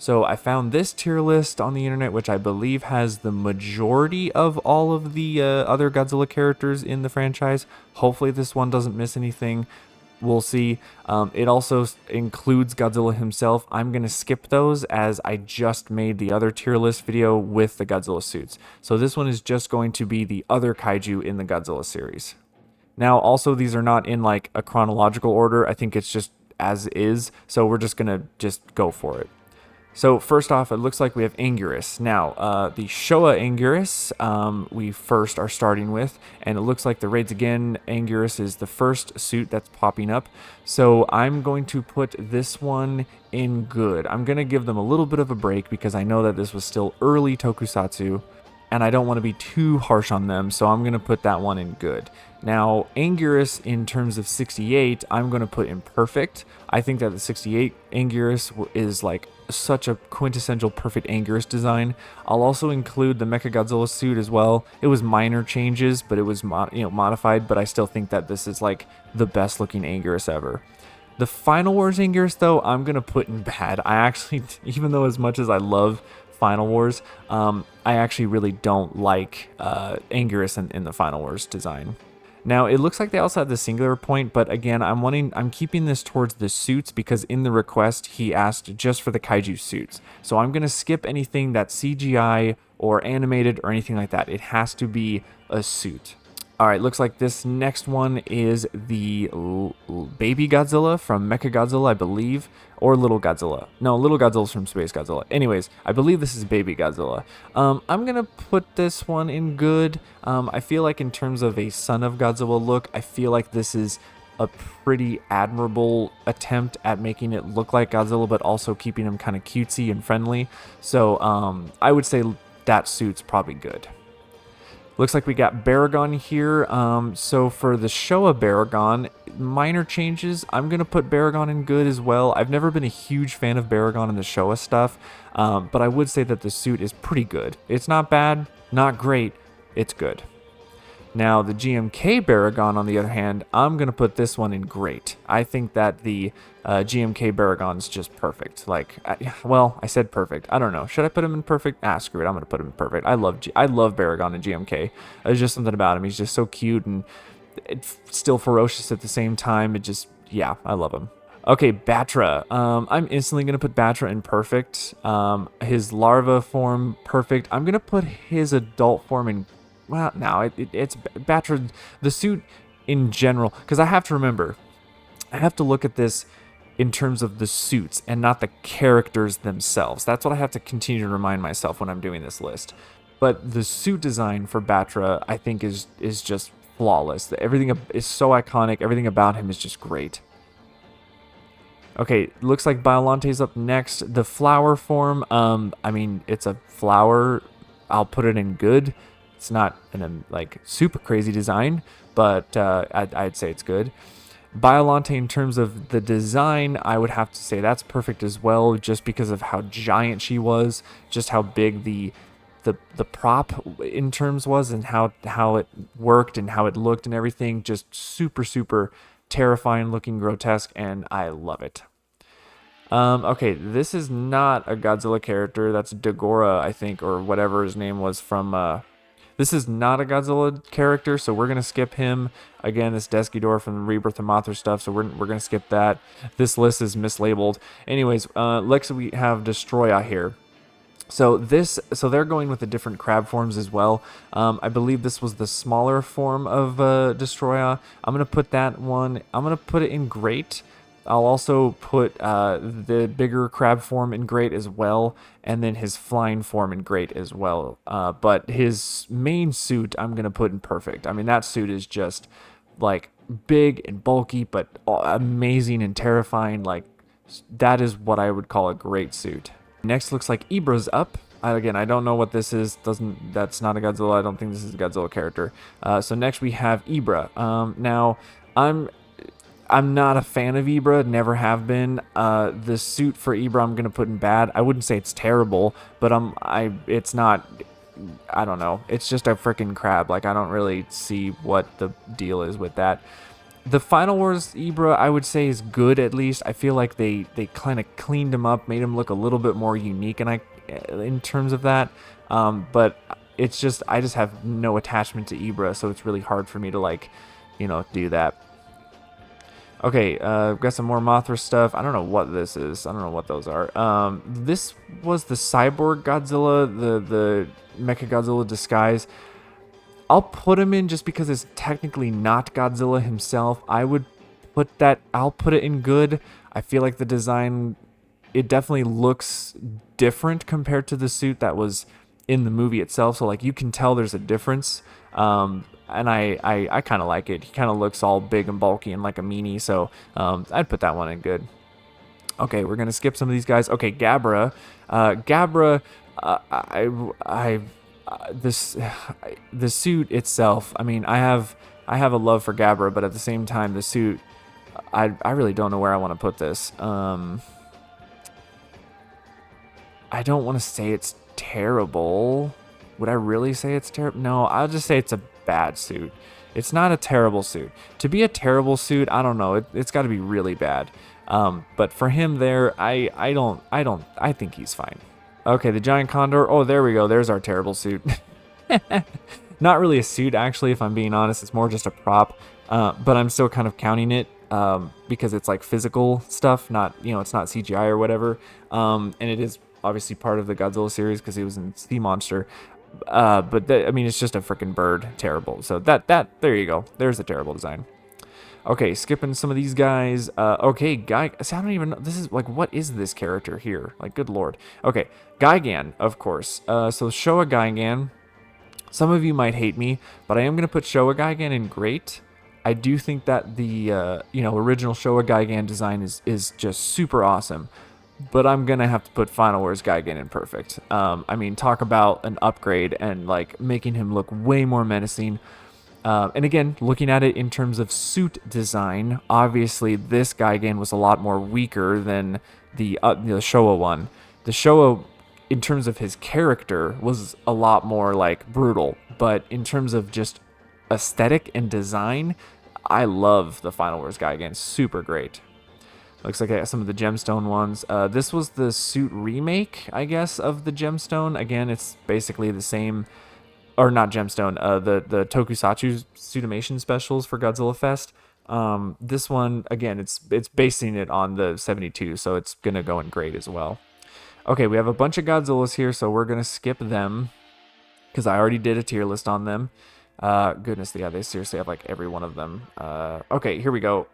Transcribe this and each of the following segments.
So I found this tier list on the internet, which I believe has the majority of all of the other Godzilla characters in the franchise. Hopefully this one doesn't miss anything. We'll see. It also includes Godzilla himself. I'm going to skip those as I just made the other tier list video with the Godzilla suits. So this one is just going to be the other kaiju in the Godzilla series. Now, also, these are not in like a chronological order. I think it's just as is. So we're just going to go for it. So first off, it looks like we have Anguirus. Now, the Showa Anguirus we first are starting with, and it looks like the Raids Again Anguirus is the first suit that's popping up. So I'm going to put this one in good. I'm going to give them a little bit of a break because I know that this was still early tokusatsu, and I don't want to be too harsh on them, so I'm going to put that one in good. Now, Anguirus, in terms of 68, I'm going to put in perfect. I think that the 68 Anguirus is like such a quintessential perfect Anguirus design. I'll also include the Mecha Godzilla suit as well. It was minor changes, but it was modified, but I still think that this is like the best looking Anguirus ever. The Final Wars Anguirus, though, I'm going to put in bad. I actually, even though as much as I love Final Wars, I actually really don't like Anguirus in the Final Wars design. Now, it looks like they also have the singular point, but again, I'm keeping this towards the suits because in the request, he asked just for the kaiju suits. So I'm going to skip anything that's CGI or animated or anything like that. It has to be a suit. All right, looks like this next one is the baby Godzilla from Mecha Godzilla, I believe, or Little Godzilla. No, Little Godzilla's from Space Godzilla. Anyways, I believe this is baby Godzilla. I'm going to put this one in good. I feel like in terms of a Son of Godzilla look, I feel like this is a pretty admirable attempt at making it look like Godzilla, but also keeping him kind of cutesy and friendly. So I would say that suit's probably good. Looks like we got Baragon here. So for the Showa Baragon, minor changes. I'm going to put Baragon in good as well. I've never been a huge fan of Baragon in the Showa stuff, but I would say that the suit is pretty good. It's not bad, not great, it's good. Now, the GMK Baragon, on the other hand, I'm going to put this one in great. I think that the GMK Baragon's just perfect. Like, well, I said perfect. I don't know. Should I put him in perfect? Screw it. I'm going to put him in perfect. I love Baragon and GMK. There's just something about him. He's just so cute and still ferocious at the same time. Yeah, I love him. Okay, Batra. I'm instantly going to put Batra in perfect. His larva form, perfect. I'm going to put his adult form in. Well, no, it's Batra, the suit in general, because I have to remember, I have to look at this in terms of the suits and not the characters themselves. That's what I have to continue to remind myself when I'm doing this list. But the suit design for Batra, I think, is just flawless. Everything is so iconic. Everything about him is just great. Okay, looks like Biolante's up next. The flower form, I mean, it's a flower. I'll put it in good. It's not an like super crazy design, but I'd say it's good. Biolante, in terms of the design, I would have to say that's perfect as well, just because of how giant she was, just how big the prop in terms was, and how it worked and how it looked and everything. Just super terrifying looking, grotesque, and I love it. Okay, this is not a Godzilla character. That's Ghidorah, I think, or whatever his name was from. This is not a Godzilla character, so we're gonna skip him. Again, this Ghidorah from the Rebirth of Mothra stuff, so we're gonna skip that. This list is mislabeled. Anyways, next we have Destroya here. So they're going with the different crab forms as well. I believe this was the smaller form of Destroya. I'm gonna put that one. I'm gonna put it in great. I'll also put the bigger crab form in great as well, and then his flying form in great as well. But his main suit, I'm going to put in perfect. I mean, that suit is just, like, big and bulky, but amazing and terrifying. Like, that is what I would call a great suit. Next, looks like Ibra's up. Again, I don't know what this is. That's not a Godzilla. I don't think this is a Godzilla character. So next we have Ibra. Now, I'm not a fan of Ibra, never have been. The suit for Ibra I'm going to put in bad. I wouldn't say it's terrible, but it's not, I don't know. It's just a freaking crab. Like, I don't really see what the deal is with that. The Final Wars Ibra, I would say, is good at least. I feel like they kind of cleaned him up, made him look a little bit more unique, and in terms of that. But it's just I just have no attachment to Ibra, so it's really hard for me to like, do that. Okay, I've got some more Mothra stuff. I don't know what this is. I don't know what those are. This was the Cyborg Godzilla, the Mecha Godzilla disguise. I'll put him in just because it's technically not Godzilla himself. I'll put it in good. I feel like the design, it definitely looks different compared to the suit that was in the movie itself. So like you can tell there's a difference. And I kind of like it. He kind of looks all big and bulky and like a meanie. So I'd put that one in good. Okay, we're gonna skip some of these guys. Okay, Gabra. The suit itself. I mean, I have a love for Gabra, but at the same time, the suit. I really don't know where I want to put this. I don't want to say it's terrible. Would I really say it's terrible? No, I'll just say it's a bad suit. It's not a terrible suit. To be a terrible suit, I don't know. It's got to be really bad. But for him there, I think he's fine. Okay, the giant condor. Oh, there we go. There's our terrible suit. Not really a suit, actually, if I'm being honest. It's more just a prop. But I'm still kind of counting it because it's like physical stuff, not, it's not CGI or whatever. And it is obviously part of the Godzilla series because he was in Sea Monster. But it's just a freaking bird. Terrible. So there you go. There's the terrible design. Okay, skipping some of these guys. Okay, Guy. See, I don't even know. This is like, what is this character here? Like, good lord. Okay, Gigan, of course. So Showa Gigan. Some of you might hate me, but I am gonna put Showa Gigan in great. I do think that the original Showa Gigan design is just super awesome. But I'm gonna have to put Final Wars Gigan in perfect. Talk about an upgrade and like making him look way more menacing. And again, looking at it in terms of suit design, obviously this Gigan was a lot more weaker than the Showa one. The Showa, in terms of his character, was a lot more like brutal. But in terms of just aesthetic and design, I love the Final Wars Gigan. Super great. Looks like I got some of the gemstone ones. This was the suit remake, I guess, of the gemstone. Again, it's basically the same. Or not gemstone, the Tokusatsu Suitimation specials for Godzilla Fest. This one, again, it's basing it on the 72, so it's going to go in great as well. Okay, we have a bunch of Godzillas here, so we're going to skip them, because I already did a tier list on them. Goodness, yeah, they seriously have, like, every one of them. Okay, here we go.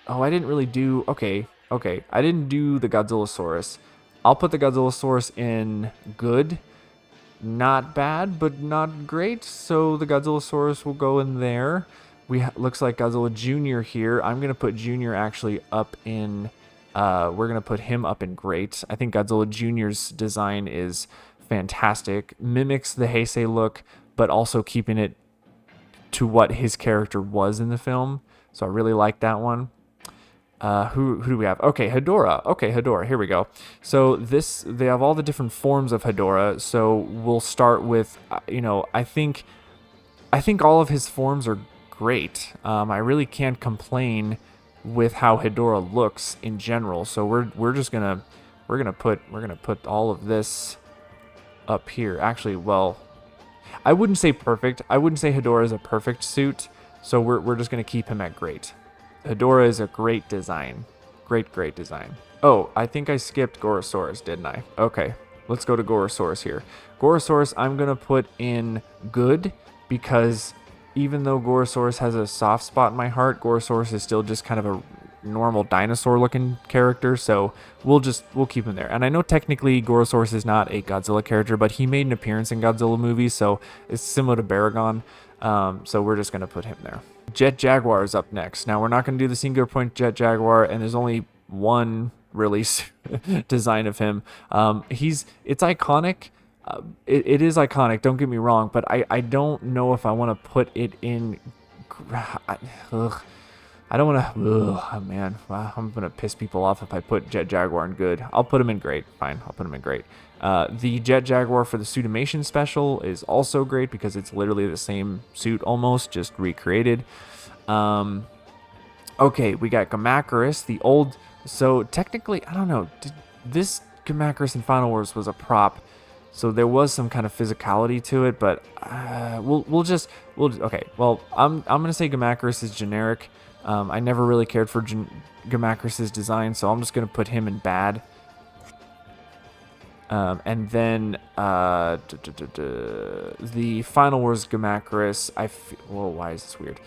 I didn't really do... Okay, I didn't do the Godzillasaurus. I'll put the Godzillasaurus in good. Not bad, but not great. So the Godzillasaurus will go in there. Looks like Godzilla Jr. here. I'm gonna put Jr. actually up in. We're gonna put him up in great. I think Godzilla Jr.'s design is fantastic. Mimics the Heisei look, but also keeping it to what his character was in the film. So I really like that one. Who do we have? Okay, Ghidorah. Okay, Ghidorah. Here we go. So they have all the different forms of Ghidorah. So we'll start with, I think all of his forms are great. I really can't complain with how Ghidorah looks in general. So we're gonna put all of this up here. Actually, well, I wouldn't say perfect. I wouldn't say Ghidorah is a perfect suit. So we're just gonna keep him at great. Ghidorah is a great design. Great design. Oh, I think I skipped Gorosaurus, didn't I? Okay, let's go to Gorosaurus here. Gorosaurus, I'm going to put in good because even though Gorosaurus has a soft spot in my heart, Gorosaurus is still just kind of a normal dinosaur-looking character, so we'll keep him there. And I know technically Gorosaurus is not a Godzilla character, but he made an appearance in Godzilla movies, so it's similar to Baragon. So we're just going to put him there. Jet Jaguar is up next. Now, we're not going to do the singular point Jet Jaguar, and there's only one release design of him. It's iconic. It is iconic, don't get me wrong, but I don't know if I want to put it in... I don't want to... Oh, man. Wow, I'm going to piss people off if I put Jet Jaguar in good. I'll put him in great. Fine, I'll put him in great. The Jet Jaguar for the Suitimation special is also great because it's literally the same suit almost, just recreated. Okay, we got Gamacarus, the old. So technically, I don't know. This Gamacarus in Final Wars was a prop, so there was some kind of physicality to it. But okay. Well, I'm gonna say Gamacarus is generic. I never really cared for Gamacarus's design, so I'm just gonna put him in bad. And then the Final Wars Gamacarus, whoa, why is this weird?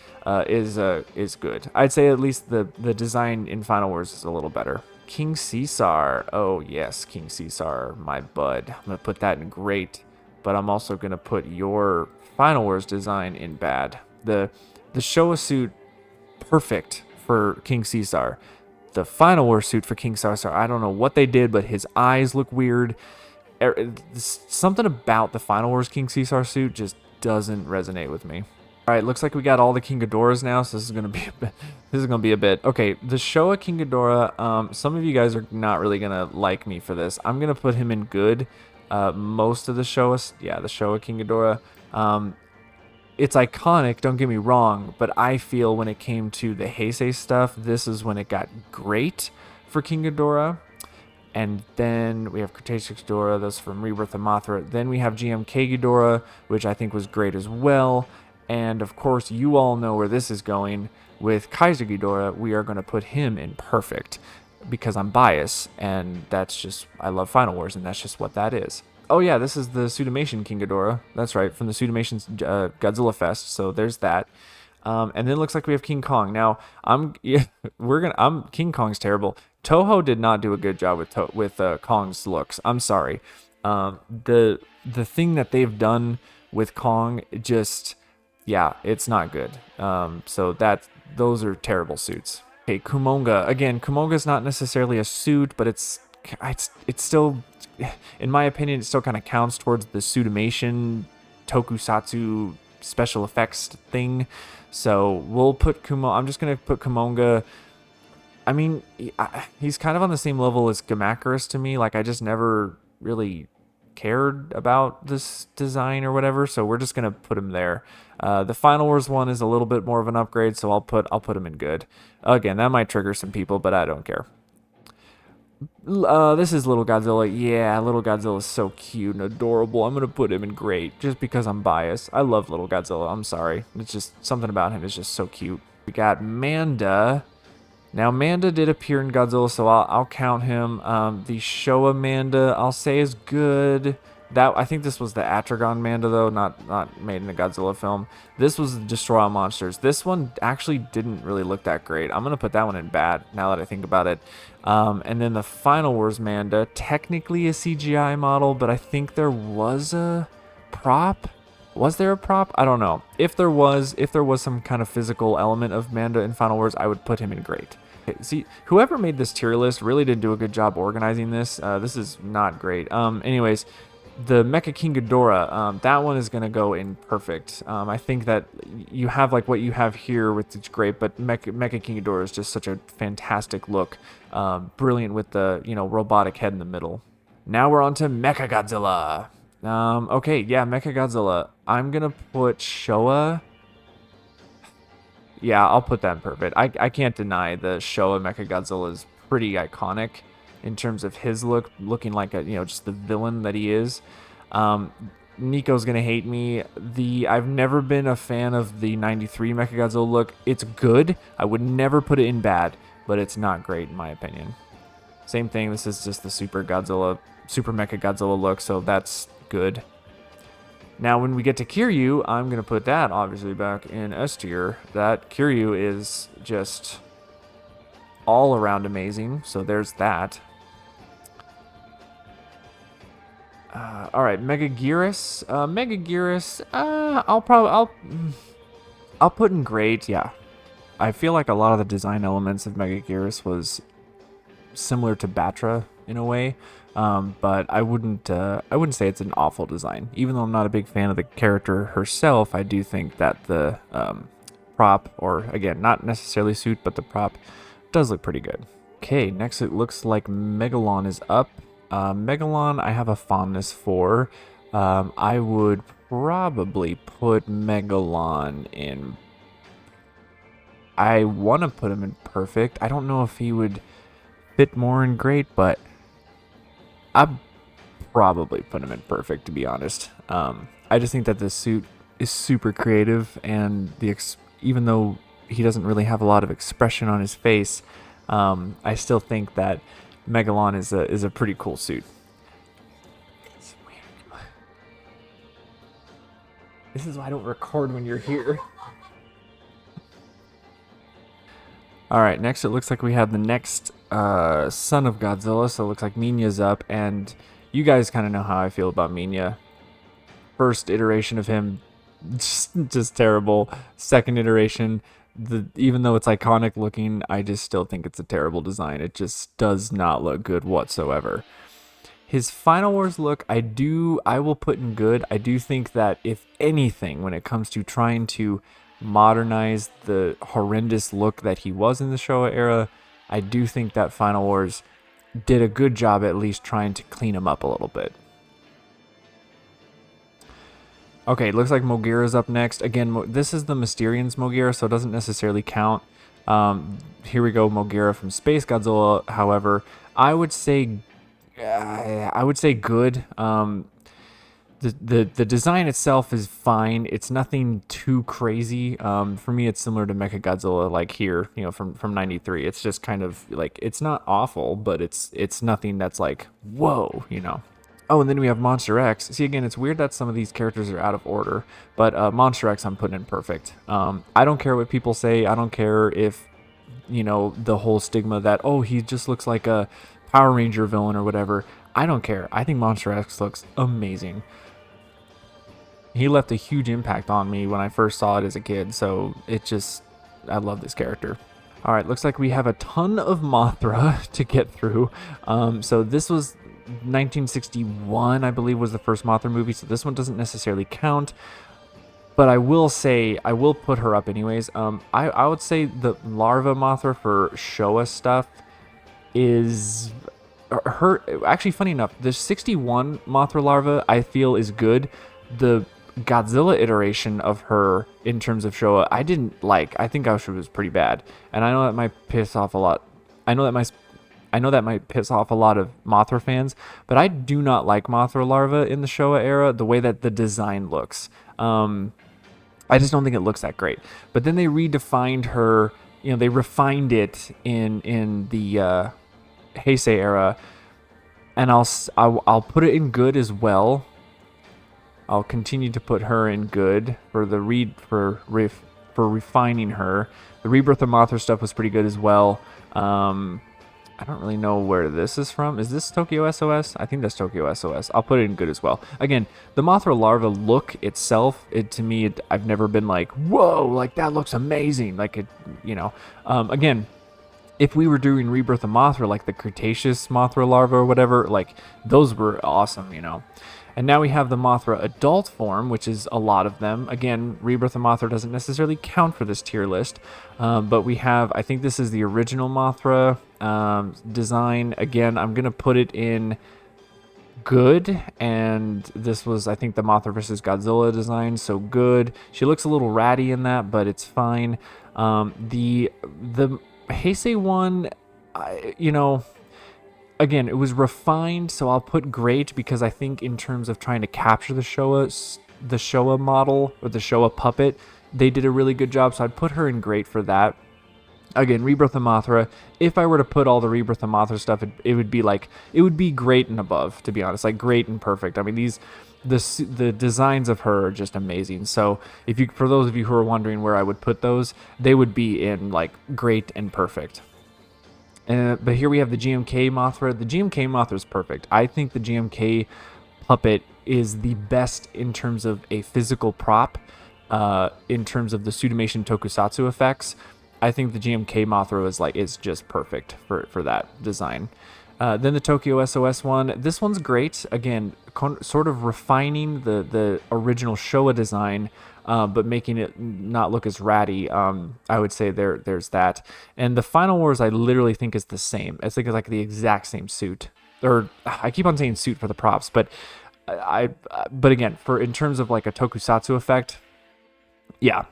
Is good. I'd say at least the design in Final Wars is a little better. King Caesar, oh yes, King Caesar, my bud. I'm gonna put that in great, but I'm also gonna put your Final Wars design in bad. The Showa suit, perfect for King Caesar. The Final War suit for King Caesar, I don't know what they did, but his eyes look weird. Something about the Final Wars King Caesar suit just doesn't resonate with me. All right, looks like we got all the King Ghidorahs now, so this is gonna be a bit. This is gonna be a bit. Okay, the Showa King Ghidorah. Some of you guys are not really gonna like me for this. I'm gonna put him in good. Most of the Showa, yeah, the Showa King Ghidorah. It's iconic, don't get me wrong, but I feel when it came to the Heisei stuff, this is when it got great for King Ghidorah. And then we have Cretaceous Ghidorah, that's from Rebirth of Mothra. Then we have GMK Ghidorah, which I think was great as well. And of course, you all know where this is going. With Kaiju Ghidorah, we are going to put him in perfect because I'm biased, and that's just, I love Final Wars, and that's just what that is. Oh yeah, this is the Sudomation King Ghidorah. That's right, from the Sudomation's Godzilla Fest. So there's that. And then it looks like we have King Kong. Now King Kong's terrible. Toho did not do a good job with Kong's looks. I'm sorry. The thing that they've done with Kong just, yeah, it's not good. So those are terrible suits. Okay, Kumonga. Again, Kumonga's not necessarily a suit, but it's still, in my opinion, it still kind of counts towards the Sudomation tokusatsu special effects thing. So we'll put I'm just gonna put Kumonga. I mean, he's kind of on the same level as Gamacarus to me. Like, I just never really cared about this design or whatever, so we're just gonna put him there. The Final Wars one is a little bit more of an upgrade, so I'll put him in good. Again, that might trigger some people, but I don't care. This is Little Godzilla. Yeah, Little Godzilla is so cute and adorable. I'm gonna put him in great just because I'm biased. I love Little Godzilla. I'm sorry. It's just something about him is just so cute. We got Manda. Now, Manda did appear in Godzilla, so I'll count him. The Showa Manda, I'll say, is good. I think this was the Atragon Manda, though, not made in a Godzilla film. This was Destroy All Monsters. This one actually didn't really look that great. I'm going to put that one in bad, now that I think about it. And then the Final Wars Manda, technically a CGI model, but I think there was a prop. Was there a prop? I don't know. If there was some kind of physical element of Manda in Final Wars, I would put him in great. Okay, see, whoever made this tier list really didn't do a good job organizing this. This is not great. Anyways, the Mecha King Ghidorah, that one is going to go in perfect. I think that you have like what you have here, which is great, but Mecha King Ghidorah is just such a fantastic look. Brilliant with the, robotic head in the middle. Now we're on to Mecha Godzilla. Okay, yeah, Mecha Godzilla. I'm going to put Showa. Yeah, I'll put that in perfect. I can't deny the Showa Mecha Godzilla is pretty iconic in terms of his looking like a, just the villain that he is. Nico's gonna hate me. I've never been a fan of the 93 Mecha Godzilla look. It's good. I would never put it in bad, but it's not great in my opinion. Same thing, this is just the Super Mecha Godzilla look, so that's good. Now, when we get to Kiryu, I'm going to put that, obviously, back in S tier. That Kiryu is just all around amazing, so there's that. All right, Megaguirus. Megaguirus, I'll put in great, yeah. I feel like a lot of the design elements of Megaguirus was similar to Batra in a way. But I wouldn't say it's an awful design. Even though I'm not a big fan of the character herself, I do think that the prop, or again, not necessarily suit, but the prop does look pretty good. Okay, next it looks like Megalon is up. Megalon I have a fondness for. I would probably put Megalon in I want to put him in perfect. I don't know if he would fit more in great, but I'd probably put him in perfect, to be honest. I just think that this suit is super creative, and even though he doesn't really have a lot of expression on his face, I still think that Megalon is a pretty cool suit. This is why I don't record when you're here. All right, next it looks like we have the next son of Godzilla, so it looks like Minya's up, and you guys kind of know how I feel about Minya. First iteration of him, just terrible. Second iteration, even though it's iconic looking, I just still think it's a terrible design. It just does not look good whatsoever. His Final Wars look, I will put in good. I do think that if anything, when it comes to trying to modernize the horrendous look that he was in the Showa era, I do think that Final Wars did a good job at least trying to clean him up a little bit. Okay, looks like Mogira's up next. Again, this is the Mysterian's Mogira, so it doesn't necessarily count. Here we go, Mogira from Space Godzilla. However, I would say good. The design itself is fine. It's nothing too crazy. For me, it's similar to Mecha Godzilla, like here, from '93. It's just kind of like, it's not awful, but it's nothing that's like, whoa, Oh, and then we have Monster X. See, again, it's weird that some of these characters are out of order, but Monster X I'm putting in perfect. I don't care what people say. I don't care if, the whole stigma that, oh, he just looks like a Power Ranger villain or whatever. I don't care. I think Monster X looks amazing. He left a huge impact on me when I first saw it as a kid, so I love this character. All right, looks like we have a ton of Mothra to get through. So this was 1961, I believe, was the first Mothra movie, so this one doesn't necessarily count. But I will say, I will put her up anyways. I would say the Larva Mothra for Showa stuff is her. Actually, funny enough, the 61 Mothra Larva I feel is good. The Godzilla iteration of her in terms of Showa, I didn't like. I think Aoshi was pretty bad, and I know that might piss off a lot. I know that might piss off a lot of Mothra fans, but I do not like Mothra Larva in the Showa era, the way that the design looks. I just don't think it looks that great. But then they redefined her, they refined it in the Heisei era, and I'll put it in good as well. I'll continue to put her in good for refining her. The Rebirth of Mothra stuff was pretty good as well. I don't really know where this is from. Is this Tokyo SOS? I think that's Tokyo SOS. I'll put it in good as well. Again, the Mothra Larva look itself, to me, I've never been like, whoa, like that looks amazing. Like again, if we were doing Rebirth of Mothra, like the Cretaceous Mothra Larva or whatever, like those were awesome, And now we have the Mothra adult form, which is a lot of them. Again, Rebirth of Mothra doesn't necessarily count for this tier list, but we have, I think this is the original Mothra design. Again, I'm going to put it in good, and this was, I think, the Mothra versus Godzilla design, so good. She looks a little ratty in that, but it's fine. The Heisei one, again, it was refined, so I'll put great, because I think in terms of trying to capture the Showa model, or the Showa puppet, they did a really good job, so I'd put her in great for that. Again, Rebirth of Mothra, if I were to put all the Rebirth of Mothra stuff, it would be great and above, to be honest, like great and perfect. I mean, the designs of her are just amazing. So for those of you who are wondering where I would put those, they would be in like great and perfect. But here we have the GMK Mothra. The GMK Mothra is perfect. I think the GMK puppet is the best in terms of a physical prop, in terms of the Sudomation Tokusatsu effects. I think the GMK Mothra is just perfect for that design. Then the Tokyo SOS one. This one's great. Again, sort of refining the original Showa design, but making it not look as ratty. I would say there's that. And the Final Wars, I literally think is the same. I think it's like the exact same suit. Or I keep on saying suit for the props, but but again, in terms of like a Tokusatsu effect, yeah,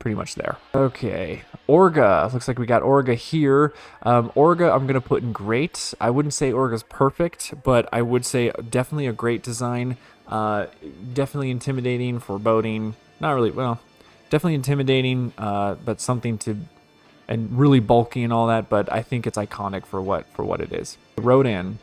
pretty much there. Okay, Orga. Looks like we got Orga here. Orga I'm going to put in great. I wouldn't say Orga's perfect, but I would say definitely a great design. Definitely intimidating, foreboding. Not really, well, definitely intimidating, but something to... and really bulky and all that, but I think it's iconic for what it is. Rodan.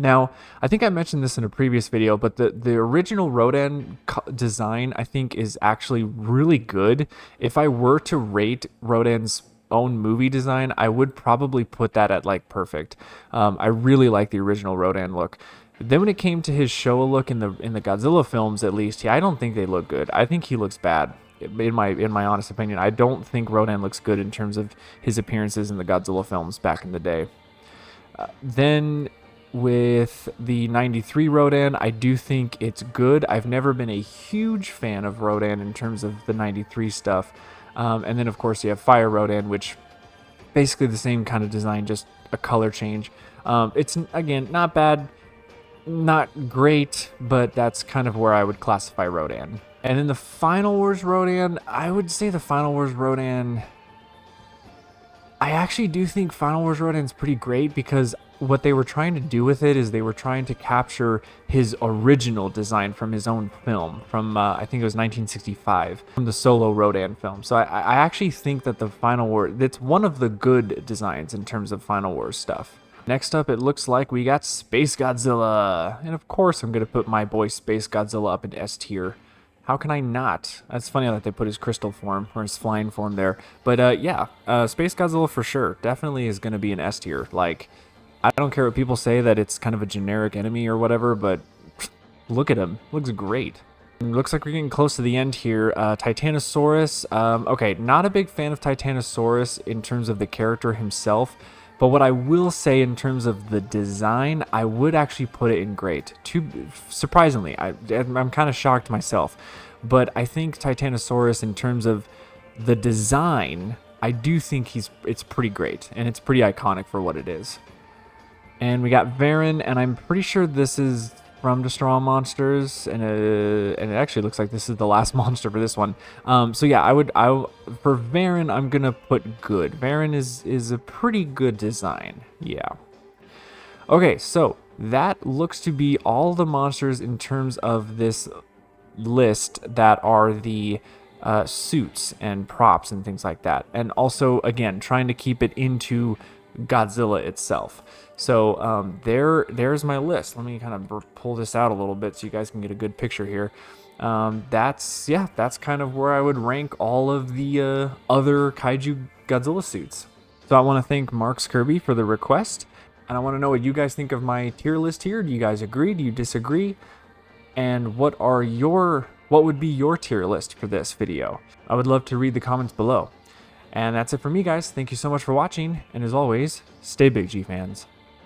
Now, I think I mentioned this in a previous video, but the original Rodan design, I think, is actually really good. If I were to rate Rodan's own movie design, I would probably put that at, like, perfect. I really like the original Rodan look. Then when it came to his Showa look in the Godzilla films, at least, yeah, I don't think they look good. I think he looks bad. In my honest opinion, I don't think Rodan looks good in terms of his appearances in the Godzilla films back in the day. Then with the 93 Rodan, I do think it's good. I've never been a huge fan of Rodan in terms of the 93 stuff. And then, of course, you have Fire Rodan, which basically the same kind of design, just a color change. It's, again, not bad, not great, but that's kind of where I would classify Rodan. And then the Final Wars Rodan, I would say the Final Wars Rodan... I actually do think Final Wars Rodan is pretty great because what they were trying to do with it is they were trying to capture his original design from his own film, from I think it was 1965, from the Solo Rodan film. So I actually think that the Final War, it's one of the good designs in terms of Final Wars stuff. Next up, it looks like we got Space Godzilla. And of course, I'm going to put my boy Space Godzilla up in S tier. How can I not? That's funny that they put his crystal form or his flying form there. But yeah, Space Godzilla for sure definitely is going to be an S tier. Like, I don't care what people say that it's kind of a generic enemy or whatever, but look at him. Looks great. Looks like we're getting close to the end here. Titanosaurus. Okay, not a big fan of Titanosaurus in terms of the character himself. But what I will say in terms of the design, I would actually put it in great. Surprisingly, I'm kind of shocked myself. But I think Titanosaurus, in terms of the design, I do think it's pretty great. And it's pretty iconic for what it is. And we got Varan, and I'm pretty sure this is from Destroy All Monsters, and it actually looks like this is the last monster for this one. So yeah, for Varan, I'm gonna put good. Varan is a pretty good design. Yeah. Okay, so that looks to be all the monsters in terms of this list that are the suits and props and things like that. And also, again, trying to keep it into Godzilla itself. So there's my list. Let me kind of pull this out a little bit so you guys can get a good picture here. That's kind of where I would rank all of the other Kaiju Godzilla suits. So I want to thank Marks Kirby for the request, and I want to know what you guys think of my tier list here. Do you guys agree? Do you disagree? And what would be your tier list for this video? I would love to read the comments below. And that's it for me, guys. Thank you so much for watching, and as always, stay big, G fans.